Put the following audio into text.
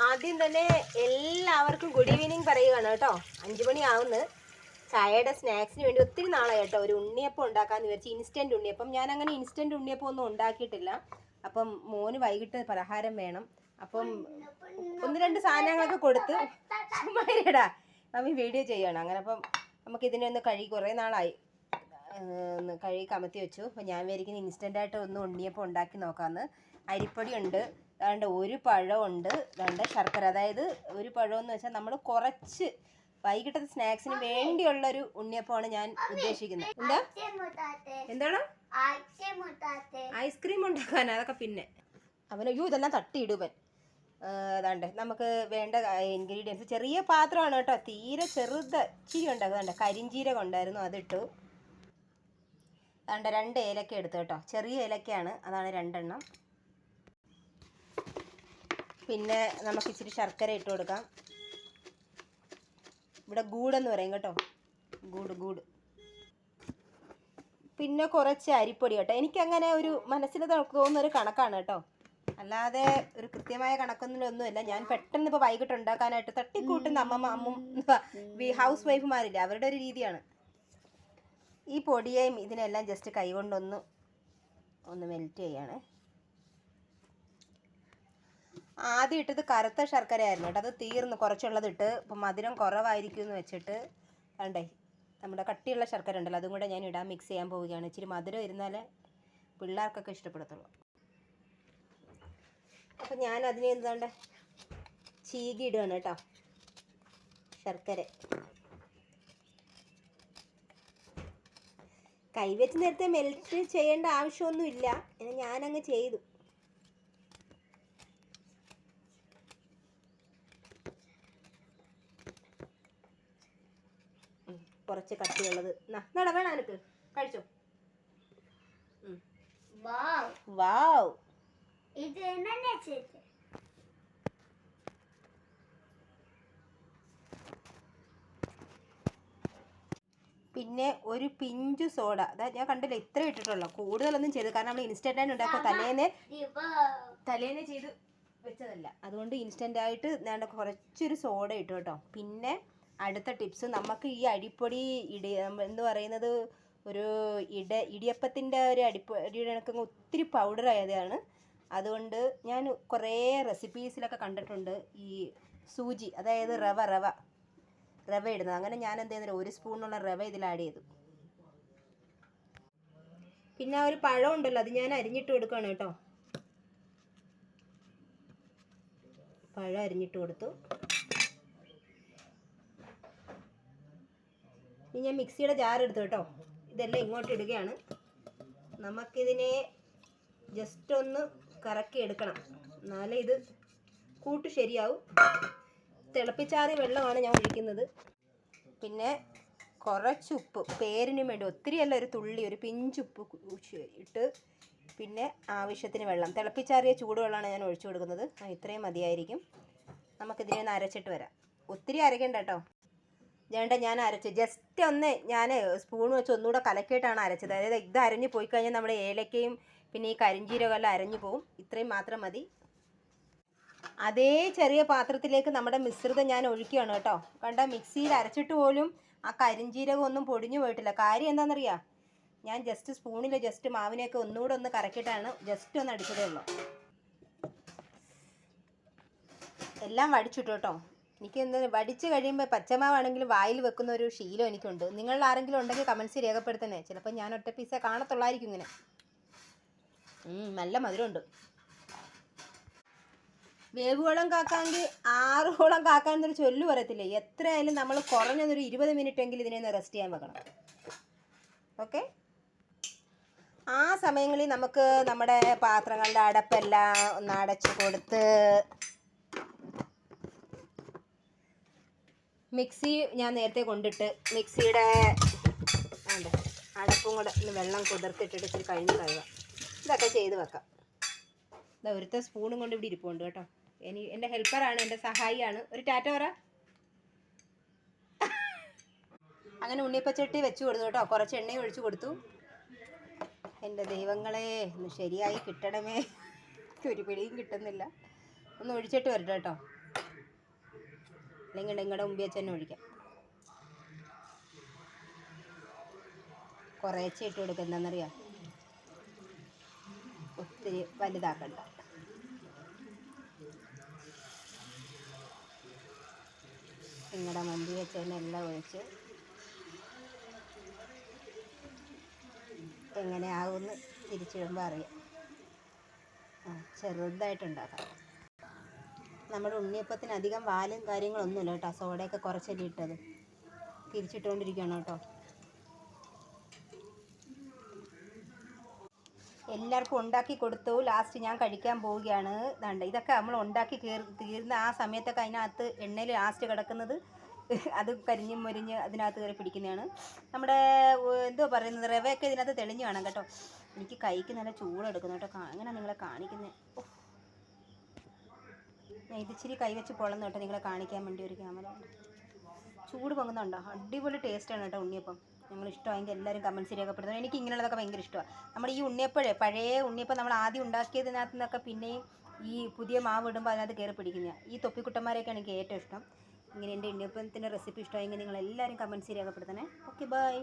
ആദ്യം തന്നെ എല്ലാവർക്കും ഗുഡ് ഈവനിങ് പറയുകയാണ് കേട്ടോ. 5 മണിയാവുന്നു. ചായയുടെ സ്നാക്സിന് വേണ്ടി ഒത്തിരി നാളായി കേട്ടോ ഒരു ഉണ്ണിയപ്പം ഉണ്ടാക്കാമെന്ന് വിചാരിച്ചു. ഇൻസ്റ്റൻറ്റ് ഉണ്ണിയപ്പം. ഞാൻ അങ്ങനെ ഇൻസ്റ്റൻറ്റ് ഉണ്ണിയപ്പം ഒന്നും ഉണ്ടാക്കിയിട്ടില്ല. അപ്പം മോന് വൈകിട്ട് പലഹാരം വേണം. അപ്പം 1-2 സാധനങ്ങളൊക്കെ കൊടുത്ത് ചുമ്മാടാ മമ്മി വീഡിയോ ചെയ്യണം. അങ്ങനെ അപ്പം നമുക്കിതിനെ ഒന്ന് കഴുകി കുറേ നാളായി ഒന്ന് കഴുകി കമത്തി വെച്ചു. അപ്പം ഞാൻ വിചാരിക്കുന്ന ഇൻസ്റ്റൻ്റായിട്ട് ഒന്ന് ഉണ്ണിയപ്പം ഉണ്ടാക്കി നോക്കാമെന്ന്. അരിപ്പൊടി ഉണ്ട്, അതുകൊണ്ട് ഒരു പഴമുണ്ട്, രണ്ട് ശർക്കര. അതായത് ഒരു പഴമെന്ന് വെച്ചാൽ നമ്മൾ കുറച്ച് വൈകിട്ടത്തെ സ്നാക്സിന് വേണ്ടിയുള്ളൊരു ഉണ്ണിയപ്പമാണ് ഞാൻ ഉദ്ദേശിക്കുന്നത്. എന്താണ് ഐസ്ക്രീം ഉണ്ടാക്കാൻ? അതൊക്കെ പിന്നെ അവനയ്യോ ഇതെല്ലാം തട്ടിയിടുവൻ. അതാണ്ട് നമുക്ക് വേണ്ട ഇൻഗ്രീഡിയൻസ് ചെറിയ പാത്രമാണ് കേട്ടോ, തീരെ ചെറുത് ഇച്ചിരി ഉണ്ടാകുന്നുണ്ട്. കരിഞ്ചീരകം ഉണ്ടായിരുന്നു, അതിട്ടു. അതുകൊണ്ട് 2 ഏലക്ക എടുത്തു കേട്ടോ, ചെറിയ ഏലക്കയാണ്, അതാണ് 2 എണ്ണം. പിന്നെ നമുക്ക് ഇച്ചിരി ശർക്കര ഇട്ട് കൊടുക്കാം. ഇവിടെ ഗൂഡെന്ന് പറയും കേട്ടോ, ഗൂഡ്. പിന്നെ കുറച്ച് അരിപ്പൊടി കേട്ടോ. എനിക്കങ്ങനെ ഒരു മനസ്സിൽ തോന്നുന്നൊരു കണക്കാണ് കേട്ടോ, അല്ലാതെ ഒരു കൃത്യമായ കണക്കൊന്നുമില്ല. ഞാൻ പെട്ടെന്ന് ഇപ്പോൾ വൈകിട്ട് ഉണ്ടാക്കാനായിട്ട് തട്ടിക്കൂട്ടുന്ന അമ്മയും ഹൗസ് വൈഫുമാരില്ലേ, അവരുടെ ഒരു രീതിയാണ്. ഈ പൊടിയേയും ഇതിനെല്ലാം ജസ്റ്റ് കൈകൊണ്ടൊന്ന് മെൽറ്റ് ചെയ്യണേ. ആദ്യം ഇട്ടത് കറുത്ത ശർക്കര ആയിരുന്നു കേട്ടോ, അത് തീർന്നു. കുറച്ചുള്ളത് ഇട്ട് ഇപ്പം മധുരം കുറവായിരിക്കും എന്ന് വെച്ചിട്ട് കണ്ടേ നമ്മുടെ കട്ടിയുള്ള ശർക്കര ഉണ്ടല്ലോ, അതും കൂടെ ഞാൻ ഇടാൻ മിക്സ് ചെയ്യാൻ പോവുകയാണ്. ഇച്ചിരി മധുരം ഇരുന്നാലേ പിള്ളേർക്കൊക്കെ ഇഷ്ടപ്പെടത്തുള്ളൂ. അപ്പം ഞാൻ അതിനെ എന്താണ്ട് ചീകി ഇടുകയാണ് കേട്ടോ ശർക്കര. കൈവച്ച് നേരത്തെ മെൽറ്റ് ചെയ്യേണ്ട ആവശ്യമൊന്നുമില്ല, ഞാനങ്ങ് ചെയ്തു. കുറച്ച് കട്ടിയുള്ളത് നട വേണം എനിക്ക് കഴിച്ചോ. വാവ് പിന്നെ ഒരു പിഞ്ചു സോഡ. അതാ ഞാൻ കണ്ടില്ല, ഇത്ര ഇട്ടിട്ടുള്ളൂ, കൂടുതലൊന്നും ചെയ്തു. കാരണം നമ്മൾ ഇൻസ്റ്റൻ്റായിട്ട് ഉണ്ടാക്കുക, തലേന്ന് ചെയ്ത് വെച്ചതല്ല. അതുകൊണ്ട് ഇൻസ്റ്റൻ്റായിട്ട് ഞാൻ കുറച്ചൊരു സോഡ ഇട്ടു കേട്ടോ. പിന്നെ അടുത്ത ടിപ്സ്, നമുക്ക് ഈ അരിപ്പൊടി എന്ന് പറയുന്നത് ഒരു ഇടിയപ്പത്തിൻ്റെ ഒരു അരിപ്പൊടിയുടെ കണക്ക് ഒത്തിരി പൗഡർ ആയതാണ്. അതുകൊണ്ട് ഞാൻ കുറേ റെസിപ്പീസിലൊക്കെ കണ്ടിട്ടുണ്ട് ഈ സൂചി, അതായത് റവ ഇടുന്നത്. അങ്ങനെ ഞാൻ എന്ത് ചെയ്യുന്നില്ല, 1 സ്പൂണുള്ള റവ ഇതിൽ ആഡ് ചെയ്തു. പിന്നെ ഒരു പഴം ഉണ്ടല്ലോ, അത് ഞാൻ അരിഞ്ഞിട്ട് കൊടുക്കുകയാണ് കേട്ടോ. പഴം അരിഞ്ഞിട്ട് കൊടുത്തു. ഇനി ഞാൻ മിക്സിയുടെ ജാർ എടുത്തു കേട്ടോ. ഇതെല്ലാം ഇങ്ങോട്ട് ഇടുകയാണ്. നമുക്കിതിനെ ജസ്റ്റ് ഒന്ന് കറക്കി എടുക്കണം, എന്നാലേ ഇത് കൂട്ട് ശരിയാവും. തിളപ്പിച്ചാറിയ വെള്ളമാണ് ഞാൻ ഒഴിക്കുന്നത്. പിന്നെ കുറച്ച് ഉപ്പ് പേരിന് വേണ്ടി, ഒത്തിരിയല്ല, ഒരു തുള്ളി, ഒരു പിഞ്ചുപ്പ് ഇട്ട്, പിന്നെ ആവശ്യത്തിന് വെള്ളം, തിളപ്പിച്ചാറിയ ചൂടുവെള്ളമാണ് ഞാൻ ഒഴിച്ചു കൊടുക്കുന്നത്. ഇത്രയും മതിയായിരിക്കും. നമുക്കിതിനെ ഒന്ന് അരച്ചിട്ട് വരാം. ഒത്തിരി അരയ്ക്കണ്ട കേട്ടോ. ഞാൻ അരച്ച് ജസ്റ്റ് ഒന്ന് ഞാൻ സ്പൂൺ വെച്ച് ഒന്നുകൂടെ കലക്കിയിട്ടാണ് അരച്ചത്. അതായത് ഇത് അരഞ്ഞു പോയി കഴിഞ്ഞാൽ നമ്മുടെ ഏലക്കയും പിന്നെ ഈ കരിഞ്ചീരകമെല്ലാം അരഞ്ഞു പോവും. ഇത്രയും മാത്രം മതി. അതേ ചെറിയ പാത്രത്തിലേക്ക് നമ്മുടെ മിശ്രിതം ഞാൻ ഒഴിക്കുകയാണ് കേട്ടോ. കണ്ട, മിക്സിയിൽ അരച്ചിട്ട് പോലും ആ കരിഞ്ചീരകം ഒന്നും പൊടിഞ്ഞു പോയിട്ടില്ല. കാര്യം എന്താണെന്നറിയാം, ഞാൻ ജസ്റ്റ് സ്പൂണിൽ ജസ്റ്റ് മാവിനെയൊക്കെ ഒന്നുകൂടെ ഒന്ന് കറക്കിയിട്ടാണ് ജസ്റ്റ് ഒന്ന് അടിച്ചതേ ഉള്ളൂ. എല്ലാം വടിച്ചിട്ടു കേട്ടോ. എനിക്ക് എന്താ വടിച്ച് കഴിയുമ്പോൾ പച്ചമാവാണെങ്കിലും വായിൽ വെക്കുന്ന ഒരു ശീലം എനിക്കുണ്ട്. നിങ്ങളിൽ ആരെങ്കിലും ഉണ്ടെങ്കിൽ കമൻസ് രേഖപ്പെടുത്തണേ. ചിലപ്പോൾ ഞാൻ ഒറ്റ പീസേ കാണത്തുള്ളായിരിക്കും ഇങ്ങനെ. നല്ല മധുരമുണ്ട്. വേവുവോളം കാക്കാമെങ്കിൽ 6 കാക്കാൻ എന്നൊരു ചൊല്ലു പറയത്തില്ലേ. എത്രയായാലും നമ്മൾ കുറഞ്ഞൊരു 20 മിനിറ്റെങ്കിലും ഇതിനെ ഒന്ന് റെസ്റ്റ് ചെയ്യാൻ വെക്കണം. ഓക്കെ, ആ സമയങ്ങളിൽ നമുക്ക് നമ്മുടെ പാത്രങ്ങളുടെ അടപ്പെല്ലാം ഒന്ന് അടച്ചു കൊടുത്ത് മിക്സി ഞാൻ നേരത്തെ കൊണ്ടിട്ട് മിക്സിയുടെ അടപ്പും കൂടെ ഒന്ന് വെള്ളം കുതിർത്തിട്ടിട്ട് ഇച്ചിരി കഴിഞ്ഞ് കഴുകാം. ഇതൊക്കെ ചെയ്ത് വെക്കാം. ഇതാ ഒരുത്ത സ്പൂണും കൊണ്ട് ഇവിടെ ഇരിപ്പുണ്ട് കേട്ടോ. എൻ്റെ ഹെൽപ്പറാണ്, എൻ്റെ സഹായിയാണ്. ഒരു ടാറ്റ പറ. അങ്ങനെ ഉണ്ണിയപ്പച്ചട്ടി വെച്ച് കൊടുത്തു കേട്ടോ. കുറച്ച് എണ്ണയും ഒഴിച്ചു കൊടുത്തു. എൻ്റെ ദൈവങ്ങളെ, ഒന്ന് ശരിയായി കിട്ടണമേ. ഒരു പിടിയും കിട്ടുന്നില്ല. ഒന്ന് ഒഴിച്ചിട്ട് വരട്ടെ കേട്ടോ. അല്ലെങ്കിൽ നിങ്ങളുടെ മുമ്പിൽ വെച്ച് തന്നെ ഒഴിക്കാം. കുറേശ്ശെ ഇട്ട് കൊടുക്കുക. എന്താണെന്നറിയാം, ഒത്തിരി വലുതാക്കണ്ട. നിങ്ങളുടെ മുമ്പിൽ വെച്ച് തന്നെ എല്ലാം ഒഴിച്ച് എങ്ങനെയാവുമെന്ന് തിരിച്ചിടുമ്പോൾ അറിയാം. ചെറുതായിട്ടുണ്ടാക്കാം. നമ്മുടെ ഉണ്ണിയപ്പത്തിന് അധികം വാലും കാര്യങ്ങളൊന്നുമില്ല കേട്ടോ. സോഡയൊക്കെ കുറച്ചല്ലേ ഇട്ടത്. തിരിച്ചിട്ടുകൊണ്ടിരിക്കുകയാണ് കേട്ടോ. എല്ലാവർക്കും ഉണ്ടാക്കി കൊടുത്തു. ലാസ്റ്റ് ഞാൻ കഴിക്കാൻ പോവുകയാണ്. ഇതൊക്കെ നമ്മൾ ഉണ്ടാക്കി തീർന്ന ആ സമയത്തൊക്കെ അതിനകത്ത് എണ്ണയിൽ ലാസ്റ്റ് കിടക്കുന്നത് അത് കരിഞ്ഞും മുരിഞ്ഞ് അതിനകത്ത് കയറി പിടിക്കുന്നതാണ്. നമ്മുടെ എന്തോ പറയുന്നത്, റവയൊക്കെ ഇതിനകത്ത് തെളിഞ്ഞ് കാണാം കേട്ടോ. എനിക്ക് കൈക്ക് നല്ല ചൂടെടുക്കുന്നു കേട്ടോ. അങ്ങനെ നിങ്ങളെ കാണിക്കുന്നത്. ഞാൻ ഇതിച്ചിരി കൈ വെച്ച് പൊളന്നു കേട്ടോ, നിങ്ങളെ കാണിക്കാൻ വേണ്ടി ഒരു ക്യാമറ. ചൂട് പൊങ്ങുന്നുണ്ടോ? അടിപൊളി ടേസ്റ്റാണ് കേട്ടോ ഉണ്ണിയപ്പം. നിങ്ങൾ ഇഷ്ടമായെങ്കിൽ എല്ലാവരും കമൻസ് രേഖപ്പെടുത്തണം. എനിക്ക് ഇങ്ങനെയുള്ളതൊക്കെ ഭയങ്കര ഇഷ്ടമാണ്. നമ്മുടെ ഈ ഉണ്ണിയപ്പഴേ, പഴയ ഉണ്ണിയപ്പം നമ്മൾ ആദ്യം ഉണ്ടാക്കിയതിനകത്ത് നിന്നൊക്കെ പിന്നെയും ഈ പുതിയ മാവ് ഇടുമ്പോൾ അതിനകത്ത് കയറി പിടിക്കുന്നതാണ്. ഈ തൊപ്പിക്കുട്ടന്മാരെയൊക്കെയാണ് എനിക്ക് ഏറ്റവും ഇഷ്ടം. ഇങ്ങനെ എൻ്റെ ഉണ്ണിയപ്പത്തിൻ്റെ റെസിപ്പി ഇഷ്ടമായെങ്കിൽ നിങ്ങൾ എല്ലാവരും കമൻസ് രേഖപ്പെടുത്തണേ. Okay, by.